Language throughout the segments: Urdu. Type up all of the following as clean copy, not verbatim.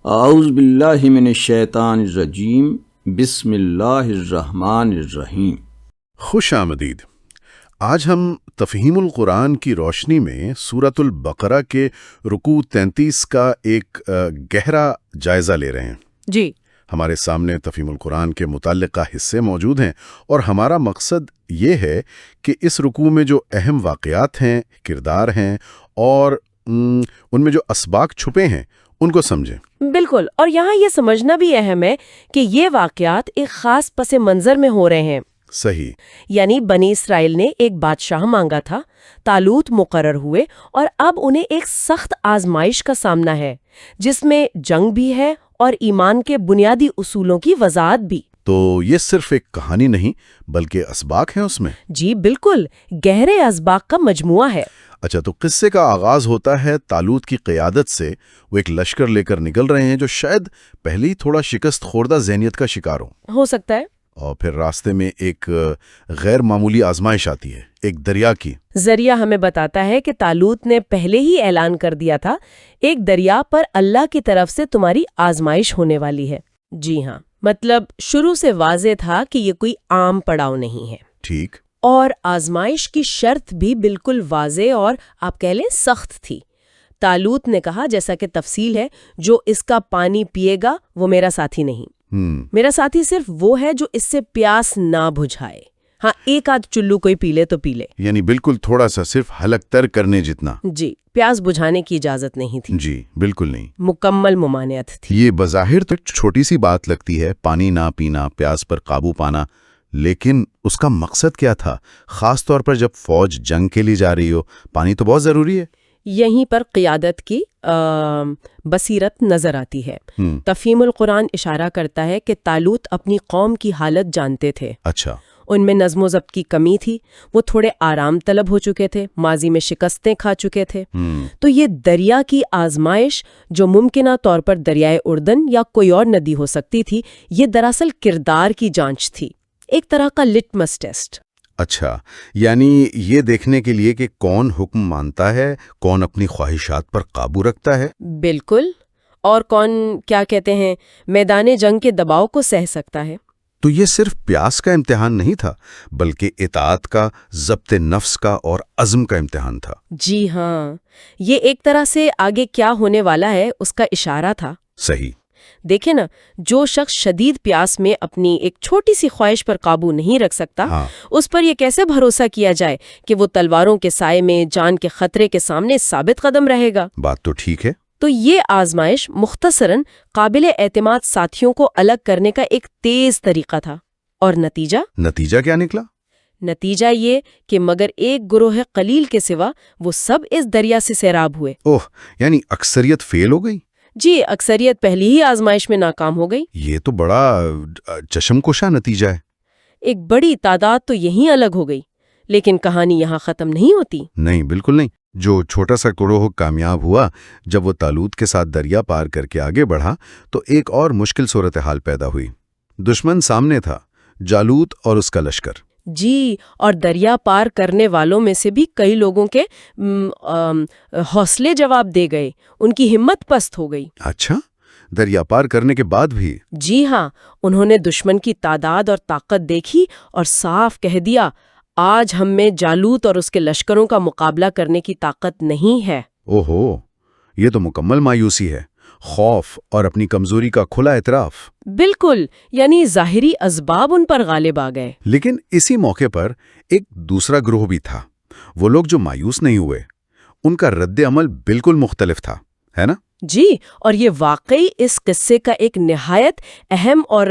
اعوذ باللہ من الشیطان الرجیم بسم اللہ الرحمن الرحیم۔ خوش آمدید۔ آج ہم تفہیم القرآن کی روشنی میں سورۃ البقرہ کے رکوع 33 کا ایک گہرا جائزہ لے رہے ہیں۔ جی، ہمارے سامنے تفہیم القرآن کے متعلقہ حصے موجود ہیں اور ہمارا مقصد یہ ہے کہ اس رکوع میں جو اہم واقعات ہیں، کردار ہیں اور ان میں جو اسباق چھپے ہیں ان کو سمجھیں۔ بالکل، اور یہاں یہ سمجھنا بھی اہم ہے کہ یہ واقعات ایک خاص پس منظر میں ہو رہے ہیں۔ صحیح۔ یعنی بنی اسرائیل نے ایک بادشاہ مانگا تھا، طالوت مقرر ہوئے اور اب انہیں ایک سخت آزمائش کا سامنا ہے جس میں جنگ بھی ہے اور ایمان کے بنیادی اصولوں کی وضاحت بھی۔ تو یہ صرف ایک کہانی نہیں بلکہ اسباق ہیں اس میں۔ جی بالکل، گہرے اسباق کا مجموعہ ہے۔ اچھا، تو قصے کا آغاز ہوتا ہے طالوت کی قیادت سے۔ وہ ایک لشکر لے کر نکل رہے ہیں جو شاید پہلے ہی تھوڑا شکست خوردہ ذہنیت کا شکار ہو سکتا ہے۔ اور پھر راستے میں ایک غیر معمولی آزمائش آتی ہے، ایک دریا کی۔ ذریعہ ہمیں بتاتا ہے کہ طالوت نے پہلے ہی اعلان کر دیا تھا، ایک دریا پر اللہ کی طرف سے تمہاری آزمائش ہونے والی ہے۔ جی ہاں، مطلب شروع سے واضح تھا کہ یہ کوئی عام پڑاؤ نہیں ہے۔ ٹھیک۔ اور آزمائش کی شرط بھی بالکل واضح اور آپ کہہ لیں سخت تھی۔ طالوت نے کہا، جیسا کہ تفصیل ہے، جو اس کا پانی پیے گا وہ میرا ساتھی نہیں، میرا ساتھی صرف وہ ہے جو اس سے پیاس نہ بجھائے۔ ہاں، ایک آدھ چلو کوئی پی لے تو پی لے، یعنی بالکل تھوڑا سا، صرف حلق تر کرنے جتنا۔ جی، پیاس بجھانے کی اجازت نہیں تھی۔ جی بالکل نہیں، مکمل ممانعت تھی۔ یہ بظاہر تو چھوٹی سی بات لگتی ہے، پانی نہ پینا، پیاس پر قابو پانا، لیکن اس کا مقصد کیا تھا؟ خاص طور پر جب فوج جنگ کے لیے جا رہی ہو، پانی تو بہت ضروری ہے۔ یہیں پر قیادت کی بصیرت نظر آتی ہے۔ تفہیم القرآن اشارہ کرتا ہے کہ طالوت اپنی قوم کی حالت جانتے تھے۔ اچھا۔ ان میں نظم و ضبط کی کمی تھی، وہ تھوڑے آرام طلب ہو چکے تھے، ماضی میں شکستیں کھا چکے تھے۔ تو یہ دریا کی آزمائش، جو ممکنہ طور پر دریائے اردن یا کوئی اور ندی ہو سکتی تھی، یہ دراصل کردار کی جانچ تھی، ایک طرح کا لٹمس ٹیسٹ۔ اچھا، یعنی یہ دیکھنے کے لیے کہ کون حکم مانتا ہے، کون اپنی خواہشات پر قابو رکھتا ہے۔ بالکل، اور کون کیا کہتے ہیں میدان جنگ کے دباؤ کو سہ سکتا ہے۔ تو یہ صرف پیاس کا امتحان نہیں تھا بلکہ اطاعت کا، ضبط نفس کا اور عزم کا امتحان تھا۔ جی ہاں، یہ ایک طرح سے آگے کیا ہونے والا ہے اس کا اشارہ تھا۔ صحیح۔ دیکھیں نا، جو شخص شدید پیاس میں اپنی ایک چھوٹی سی خواہش پر قابو نہیں رکھ سکتا، اس پر یہ کیسے بھروسہ کیا جائے کہ وہ تلواروں کے سائے میں جان کے خطرے کے سامنے ثابت قدم رہے گا؟ بات تو ٹھیک ہے۔ تو یہ آزمائش مختصراً قابل اعتماد ساتھیوں کو الگ کرنے کا ایک تیز طریقہ تھا۔ اور نتیجہ کیا نکلا؟ نتیجہ یہ کہ مگر ایک گروہ قلیل کے سوا وہ سب اس دریا سے سیراب ہوئے۔ یعنی اکثریت فیل ہو گئی؟ جی، اکثریت پہلی ہی آزمائش میں ناکام ہو گئی۔ یہ تو بڑا چشم کشا نتیجہ ہے۔ ایک بڑی تعداد تو یہیں الگ ہو گئی، لیکن کہانی یہاں ختم نہیں ہوتی۔ نہیں، بالکل نہیں۔ جو چھوٹا سا گروہ کامیاب ہوا، جب وہ طالوت کے ساتھ دریا پار کر کے آگے بڑھا تو ایک اور مشکل صورتحال پیدا ہوئی۔ دشمن سامنے تھا، جالوت اور اس کا لشکر۔ جی، اور دریا پار کرنے والوں میں سے بھی کئی لوگوں کے حوصلے جواب دے گئے، ان کی ہمت پست ہو گئی۔ اچھا، دریا پار کرنے کے بعد بھی؟ جی ہاں، انہوں نے دشمن کی تعداد اور طاقت دیکھی اور صاف کہہ دیا، آج ہم میں جالوت اور اس کے لشکروں کا مقابلہ کرنے کی طاقت نہیں ہے۔ اوہو، یہ تو مکمل مایوسی ہے، خوف اور اپنی کمزوری کا کھلا اعتراف۔ بالکل، یعنی ظاہری اسباب ان پر غالب آ گئے۔ لیکن اسی موقع پر ایک دوسرا گروہ بھی تھا۔ وہ لوگ جو مایوس نہیں ہوئے، ان کا رد عمل بالکل مختلف تھا، ہے نا؟ جی، اور یہ واقعی اس قصے کا ایک نہایت اہم اور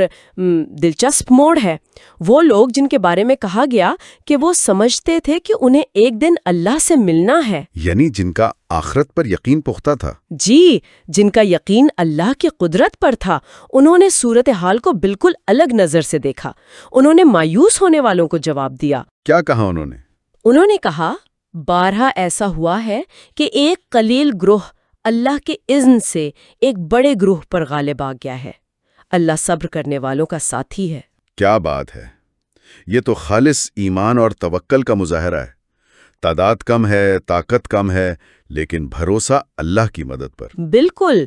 دلچسپ موڑ ہے۔ وہ لوگ جن کے بارے میں کہا گیا کہ وہ سمجھتے تھے کہ انہیں ایک دن اللہ سے ملنا ہے، یعنی جن کا آخرت پر یقین پختہ تھا۔ جی، جن کا یقین اللہ کی قدرت پر تھا، انہوں نے صورتحال کو بالکل الگ نظر سے دیکھا۔ انہوں نے مایوس ہونے والوں کو جواب دیا۔ کیا کہا انہوں نے؟ انہوں نے کہا، بارہا ایسا ہوا ہے کہ ایک قلیل گروہ اللہ کے اذن سے ایک بڑے گروہ پر غالب آ گیا ہے۔ اللہ صبر کرنے والوں کا ساتھی ہے۔ کیا بات ہے! یہ تو خالص ایمان اور توکل کا مظاہرہ ہے۔ تعداد کم ہے، طاقت کم ہے، لیکن بھروسہ اللہ کی مدد پر۔ بالکل،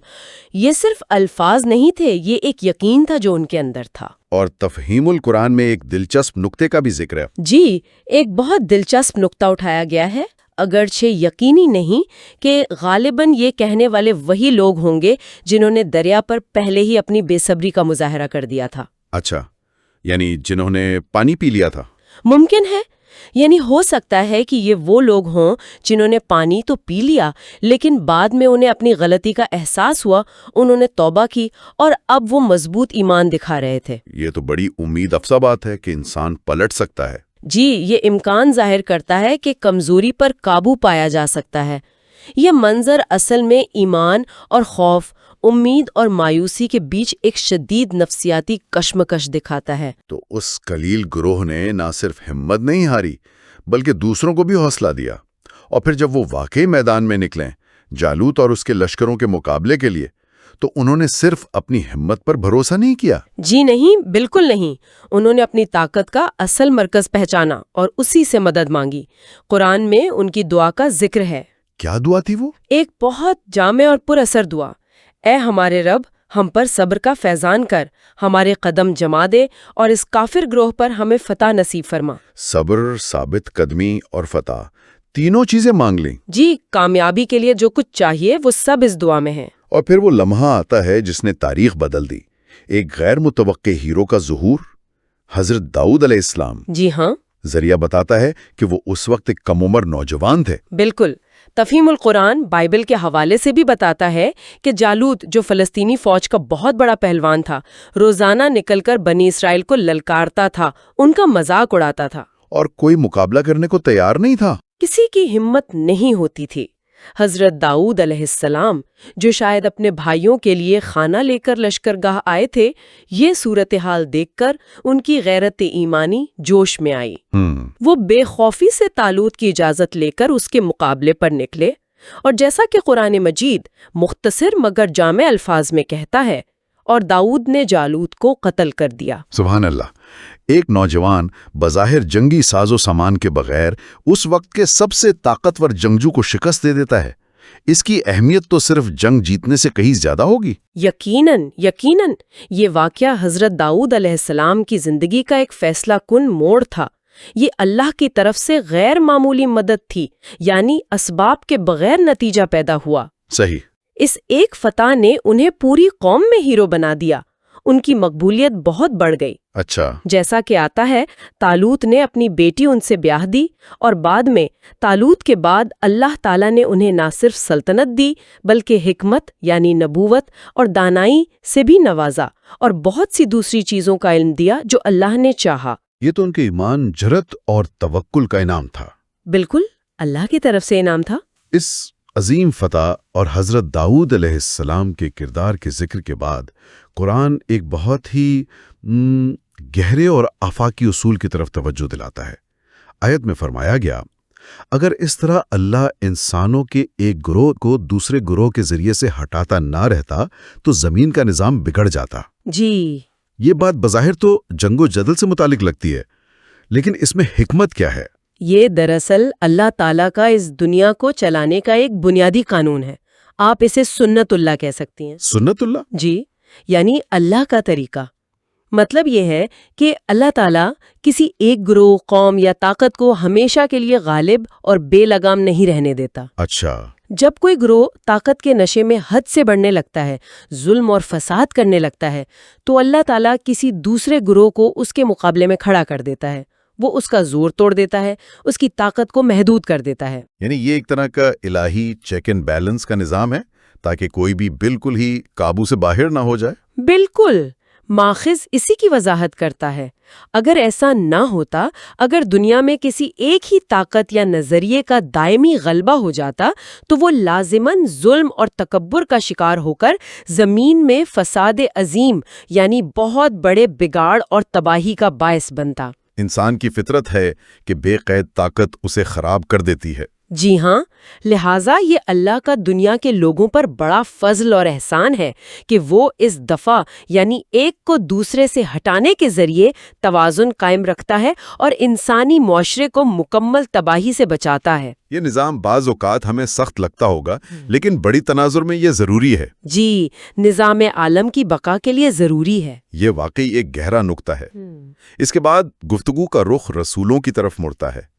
یہ صرف الفاظ نہیں تھے، یہ ایک یقین تھا جو ان کے اندر تھا۔ اور تفہیم القرآن میں ایک دلچسپ نقطے کا بھی ذکر ہے۔ جی، ایک بہت دلچسپ نقطہ اٹھایا گیا ہے، اگرچہ یقینی نہیں کہ غالباً یہ کہنے والے وہی لوگ ہوں گے جنہوں نے دریا پر پہلے ہی اپنی بے صبری کا مظاہرہ کر دیا تھا۔ اچھا، یعنی جنہوں نے پانی پی لیا تھا۔ ممکن ہے، یعنی ہو سکتا ہے کہ یہ وہ لوگ ہوں جنہوں نے پانی تو پی لیا لیکن بعد میں انہیں اپنی غلطی کا احساس ہوا، انہوں نے توبہ کی اور اب وہ مضبوط ایمان دکھا رہے تھے۔ یہ تو بڑی امید افزا بات ہے کہ انسان پلٹ سکتا ہے۔ جی، یہ امکان ظاہر کرتا ہے کہ کمزوری پر قابو پایا جا سکتا ہے۔ یہ منظر اصل میں ایمان اور خوف، امید اور مایوسی کے بیچ ایک شدید نفسیاتی کشمکش دکھاتا ہے۔ تو اس قلیل گروہ نے نہ صرف ہمت نہیں ہاری بلکہ دوسروں کو بھی حوصلہ دیا، اور پھر جب وہ واقعی میدان میں نکلیں جالوت اور اس کے لشکروں کے مقابلے کے لیے، تو انہوں نے صرف اپنی ہمت پر بھروسہ نہیں کیا۔ جی نہیں، بالکل نہیں، انہوں نے اپنی طاقت کا اصل مرکز پہچانا اور اسی سے مدد مانگی۔ قرآن میں ان کی دعا کا ذکر ہے۔ کیا دعا تھی وہ؟ ایک بہت جامع اور پر اثر دعا، اے ہمارے رب، ہم پر صبر کا فیضان کر، ہمارے قدم جما دے اور اس کافر گروہ پر ہمیں فتح نصیب فرما۔ صبر، ثابت قدمی اور فتح، تینوں چیزیں مانگ لیں۔ جی، کامیابی کے لیے جو کچھ چاہیے وہ سب اس دعا میں ہے۔ اور پھر وہ لمحہ آتا ہے جس نے تاریخ بدل دی، ایک غیر متوقع ہیرو کا ظہور، حضرت داؤد علیہ السلام۔ جی ہاں، ذریعہ بتاتا ہے کہ وہ اس وقت ایک کم عمر نوجوان تھے۔ بالکل۔ تفہیم القرآن بائبل کے حوالے سے بھی بتاتا ہے کہ جالوت، جو فلسطینی فوج کا بہت بڑا پہلوان تھا، روزانہ نکل کر بنی اسرائیل کو للکارتا تھا، ان کا مذاق اڑاتا تھا، اور کوئی مقابلہ کرنے کو تیار نہیں تھا۔ کسی کی ہمت نہیں ہوتی تھی۔ حضرت داؤد علیہ السلام، جو شاید اپنے بھائیوں کے لیے کھانا لے کر لشکرگاہ آئے تھے، یہ صورتحال دیکھ کر ان کی غیرت ایمانی جوش میں آئی۔ وہ بے خوفی سے طالوت کی اجازت لے کر اس کے مقابلے پر نکلے، اور جیسا کہ قرآن مجید مختصر مگر جامع الفاظ میں کہتا ہے، اور داؤد نے جالوت کو قتل کر دیا۔ سبحان اللہ، ایک نوجوان بظاہر جنگی ساز و سامان کے بغیر اس وقت کے سب سے طاقتور جنگجو کو شکست دے دیتا ہے۔ اس کی اہمیت تو صرف جنگ جیتنے سے کہیں زیادہ ہوگی۔ یقیناً، یقیناً، یہ واقعہ حضرت داؤد علیہ السلام کی زندگی کا ایک فیصلہ کن موڑ تھا۔ یہ اللہ کی طرف سے غیر معمولی مدد تھی، یعنی اسباب کے بغیر نتیجہ پیدا ہوا۔ صحیح۔ اس ایک فتح نے انہیں پوری قوم میں ہیرو بنا دیا۔ ان کی مقبولیت بہت بڑھ گئی۔ اچھا، جیسا کہ آتا ہے، طالوت نے اپنی بیٹی ان سے بیاہ دی، اور بعد میں طالوت کے بعد اللہ تعالیٰ نے انہیں نہ صرف سلطنت دی بلکہ حکمت یعنی نبوت اور دانائی سے بھی نوازا، اور بہت سی دوسری چیزوں کا علم دیا جو اللہ نے چاہا۔ یہ تو ان کے ایمان، جرأت اور توکل کا انعام تھا۔ بالکل، اللہ کی طرف سے انعام تھا۔ اس عظیم فتح اور حضرت داؤد علیہ السلام کے کردار کے ذکر کے بعد قرآن ایک بہت ہی گہرے اور آفاقی اصول کی طرف توجہ دلاتا ہے۔ آیت میں فرمایا گیا، اگر اس طرح اللہ انسانوں کے ایک گروہ کو دوسرے گروہ کے ذریعے سے ہٹاتا نہ رہتا تو زمین کا نظام بگڑ جاتا۔ جی، یہ بات بظاہر تو جنگ و جدل سے متعلق لگتی ہے، لیکن اس میں حکمت کیا ہے؟ یہ دراصل اللہ تعالیٰ کا اس دنیا کو چلانے کا ایک بنیادی قانون ہے۔ آپ اسے سنت اللہ کہہ سکتی ہیں۔ سنت اللہ؟ جی، یعنی اللہ کا طریقہ۔ مطلب یہ ہے کہ اللہ تعالیٰ کسی ایک گروہ، قوم یا طاقت کو ہمیشہ کے لیے غالب اور بے لگام نہیں رہنے دیتا۔ اچھا، جب کوئی گروہ طاقت کے نشے میں حد سے بڑھنے لگتا ہے، ظلم اور فساد کرنے لگتا ہے، تو اللہ تعالیٰ کسی دوسرے گروہ کو اس کے مقابلے میں کھڑا کر دیتا ہے۔ وہ اس کا زور توڑ دیتا ہے، اس کی طاقت کو محدود کر دیتا ہے۔ یعنی یہ ایک طرح کا الہی چیک اینڈ بیلنس کا نظام ہے تاکہ کوئی بھی بالکل ہی قابو سے باہر نہ ہو جائے۔ بالکل، ماخذ اسی کی وضاحت کرتا ہے۔ اگر ایسا نہ ہوتا، اگر دنیا میں کسی ایک ہی طاقت یا نظریے کا دائمی غلبہ ہو جاتا، تو وہ لازماً ظلم اور تکبر کا شکار ہو کر زمین میں فساد عظیم یعنی بہت بڑے بگاڑ اور تباہی کا باعث بنتا۔ انسان کی فطرت ہے کہ بے قید طاقت اسے خراب کر دیتی ہے۔ جی ہاں، لہٰذا یہ اللہ کا دنیا کے لوگوں پر بڑا فضل اور احسان ہے کہ وہ اس دفعہ یعنی ایک کو دوسرے سے ہٹانے کے ذریعے توازن قائم رکھتا ہے اور انسانی معاشرے کو مکمل تباہی سے بچاتا ہے۔ یہ نظام بعض اوقات ہمیں سخت لگتا ہوگا، لیکن بڑی تناظر میں یہ ضروری ہے۔ جی، نظام عالم کی بقا کے لیے ضروری ہے۔ یہ واقعی ایک گہرا نقطہ ہے۔ اس کے بعد گفتگو کا رخ رسولوں کی طرف مڑتا ہے۔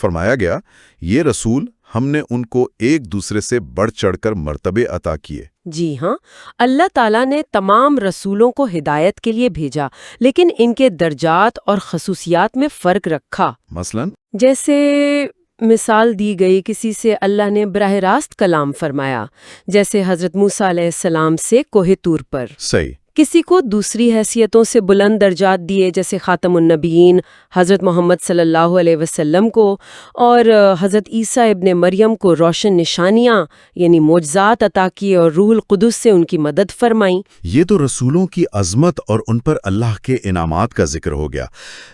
فرمایا گیا، یہ رسول ہم نے ان کو ایک دوسرے سے بڑھ چڑھ کر مرتبے عطا کیے۔ جی ہاں، اللہ تعالیٰ نے تمام رسولوں کو ہدایت کے لیے بھیجا، لیکن ان کے درجات اور خصوصیات میں فرق رکھا۔ مثلاً جیسے مثال دی گئی، کسی سے اللہ نے براہ راست کلام فرمایا، جیسے حضرت موسیٰ علیہ السلام سے کوہ طور پر۔ صحیح۔ کسی کو دوسری حیثیتوں سے بلند درجات دیے، جیسے خاتم النبیین حضرت محمد صلی اللہ علیہ وسلم کو، اور حضرت عیسیٰ ابن مریم کو روشن نشانیاں یعنی معجزات عطا کیے اور روح القدس سے ان کی مدد فرمائیں۔ یہ تو رسولوں کی عظمت اور ان پر اللہ کے انعامات کا ذکر ہو گیا،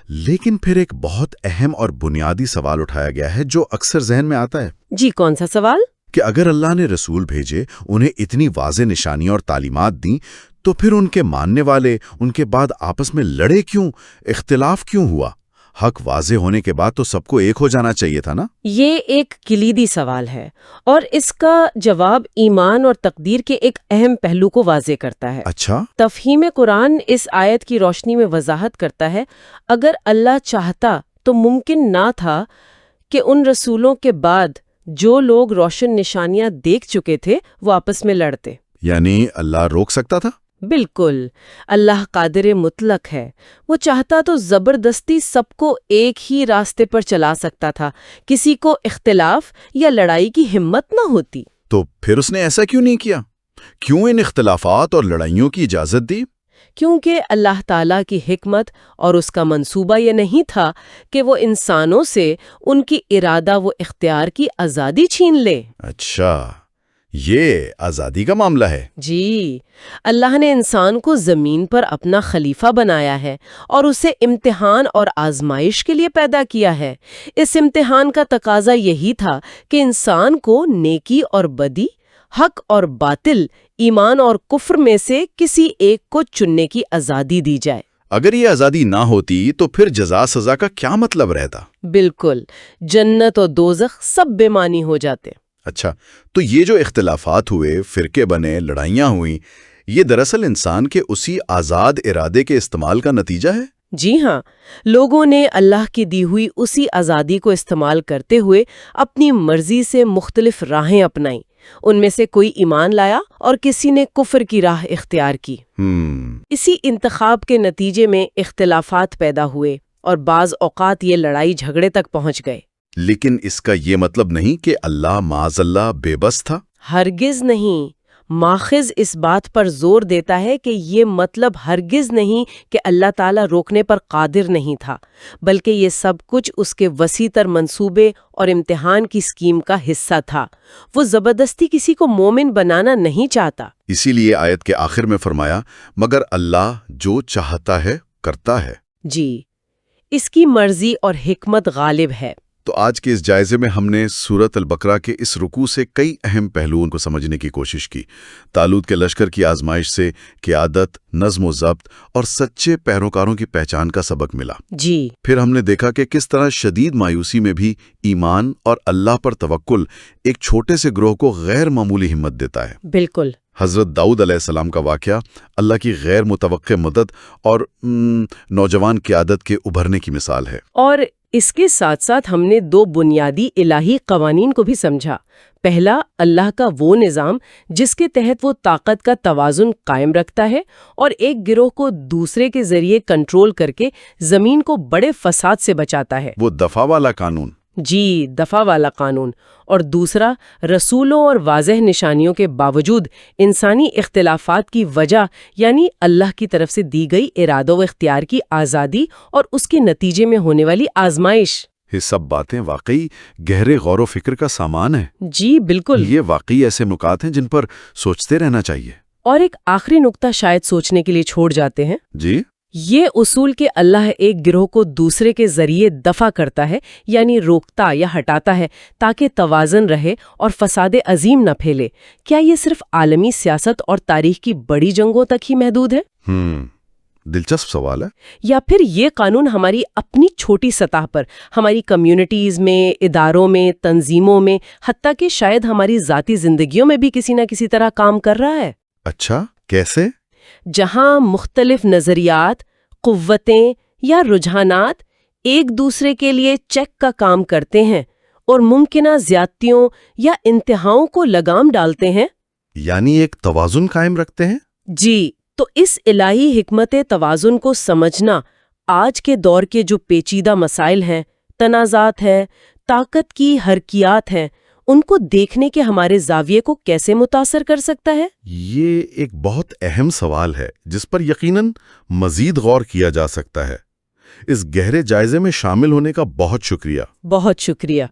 لیکن پھر ایک بہت اہم اور بنیادی سوال اٹھایا گیا ہے جو اکثر ذہن میں آتا ہے جی، کون سا سوال؟ کہ اگر اللہ نے رسول بھیجے، انہیں اتنی واضح نشانیاں اور تعلیمات دیں، تو پھر ان کے ماننے والے ان کے بعد آپس میں لڑے کیوں، اختلاف کیوں ہوا؟ حق واضح ہونے کے بعد تو سب کو ایک ہو جانا چاہیے تھا نا؟ یہ ایک کلیدی سوال ہے، اور اس کا جواب ایمان اور تقدیر کے ایک اہم پہلو کو واضح کرتا ہے۔ اچھا، تفہیم قرآن اس آیت کی روشنی میں وضاحت کرتا ہے، اگر اللہ چاہتا تو ممکن نہ تھا کہ ان رسولوں کے بعد جو لوگ روشن نشانیاں دیکھ چکے تھے وہ آپس میں لڑتے۔ یعنی اللہ روک سکتا تھا؟ بالکل، اللہ قادر مطلق ہے۔ وہ چاہتا تو زبردستی سب کو ایک ہی راستے پر چلا سکتا تھا، کسی کو اختلاف یا لڑائی کی ہمت نہ ہوتی۔ تو پھر اس نے ایسا کیوں نہیں کیا؟ کیوں ان اختلافات اور لڑائیوں کی اجازت دی؟ کیونکہ اللہ تعالیٰ کی حکمت اور اس کا منصوبہ یہ نہیں تھا کہ وہ انسانوں سے ان کی ارادہ و اختیار کی آزادی چھین لے۔ اچھا، یہ آزادی کا معاملہ ہے۔ جی، اللہ نے انسان کو زمین پر اپنا خلیفہ بنایا ہے اور اسے امتحان اور آزمائش کے لیے پیدا کیا ہے۔ اس امتحان کا تقاضا یہی تھا کہ انسان کو نیکی اور بدی، حق اور باطل، ایمان اور کفر میں سے کسی ایک کو چننے کی آزادی دی جائے۔ اگر یہ آزادی نہ ہوتی تو پھر جزا سزا کا کیا مطلب رہتا؟ بالکل، جنت اور دوزخ سب بے معنی ہو جاتے۔ اچھا، تو یہ جو اختلافات ہوئے، فرقے بنے، لڑائیاں ہوئیں، یہ دراصل انسان کے اسی آزاد ارادے کے استعمال کا نتیجہ ہے؟ جی ہاں، لوگوں نے اللہ کی دی ہوئی اسی آزادی کو استعمال کرتے ہوئے اپنی مرضی سے مختلف راہیں اپنائیں۔ ان میں سے کوئی ایمان لایا اور کسی نے کفر کی راہ اختیار کی۔ اسی انتخاب کے نتیجے میں اختلافات پیدا ہوئے اور بعض اوقات یہ لڑائی جھگڑے تک پہنچ گئے۔ لیکن اس کا یہ مطلب نہیں کہ اللہ معاذ اللہ بے بس تھا۔ ہرگز نہیں۔ ماخذ اس بات پر زور دیتا ہے کہ یہ مطلب ہرگز نہیں کہ اللہ تعالیٰ روکنے پر قادر نہیں تھا، بلکہ یہ سب کچھ اس کے وسیع تر منصوبے اور امتحان کی اسکیم کا حصہ تھا۔ وہ زبردستی کسی کو مومن بنانا نہیں چاہتا۔ اسی لیے آیت کے آخر میں فرمایا، مگر اللہ جو چاہتا ہے کرتا ہے۔ جی، اس کی مرضی اور حکمت غالب ہے۔ تو آج کے اس جائزے میں ہم نے سورۃ البقرہ کے اس رکوع سے کئی اہم پہلوؤں کو سمجھنے کی کوشش کی۔ طالوت کے لشکر کی آزمائش سے قیادت، نظم و ضبط اور سچے پیروکاروں کی پہچان کا سبق ملا۔ جی، پھر ہم نے دیکھا کہ کس طرح شدید مایوسی میں بھی ایمان اور اللہ پر توکل ایک چھوٹے سے گروہ کو غیر معمولی ہمت دیتا ہے۔ بالکل۔ حضرت داؤد علیہ السلام کا واقعہ اللہ کی غیر متوقع مدد اور نوجوان قیادت کے ابھرنے کی مثال ہے۔ اور اس کے ساتھ ساتھ ہم نے دو بنیادی الہی قوانین کو بھی سمجھا۔ پہلا، اللہ کا وہ نظام جس کے تحت وہ طاقت کا توازن قائم رکھتا ہے اور ایک گروہ کو دوسرے کے ذریعے کنٹرول کر کے زمین کو بڑے فساد سے بچاتا ہے۔ وہ دفاع والا قانون۔ جی، دفاع والا قانون۔ اور دوسرا، رسولوں اور واضح نشانیوں کے باوجود انسانی اختلافات کی وجہ یعنی اللہ کی طرف سے دی گئی ارادہ و اختیار کی آزادی اور اس کے نتیجے میں ہونے والی آزمائش۔ یہ سب باتیں واقعی گہرے غور و فکر کا سامان ہے۔ جی بالکل۔ یہ واقعی ایسے نکات ہیں جن پر سوچتے رہنا چاہیے۔ اور ایک آخری نقطہ شاید سوچنے کے لیے چھوڑ جاتے ہیں۔ جی؟ یہ اصول کہ اللہ ایک گروہ کو دوسرے کے ذریعے دفع کرتا ہے، یعنی روکتا یا ہٹاتا ہے تاکہ توازن رہے اور فساد عظیم نہ پھیلے، کیا یہ صرف عالمی سیاست اور تاریخ کی بڑی جنگوں تک ہی محدود ہے؟ دلچسپ سوال ہے۔ یا پھر یہ قانون ہماری اپنی چھوٹی سطح پر، ہماری کمیونٹیز میں، اداروں میں، تنظیموں میں، حتیٰ کہ شاید ہماری ذاتی زندگیوں میں بھی کسی نہ کسی طرح کام کر رہا ہے؟ اچھا، کیسے؟ جہاں مختلف نظریات، قوتیں یا رجحانات ایک دوسرے کے لیے چیک کا کام کرتے ہیں اور ممکنہ زیادتیوں یا انتہاؤں کو لگام ڈالتے ہیں، یعنی ایک توازن قائم رکھتے ہیں؟ جی، تو اس الہی حکمت توازن کو سمجھنا آج کے دور کے جو پیچیدہ مسائل ہیں، تنازعات ہیں، طاقت کی حرکیات ہیں، ان کو دیکھنے کے ہمارے زاویے کو کیسے متاثر کر سکتا ہے؟ یہ ایک بہت اہم سوال ہے جس پر یقیناً مزید غور کیا جا سکتا ہے۔ اس گہرے جائزے میں شامل ہونے کا بہت شکریہ۔ بہت شکریہ۔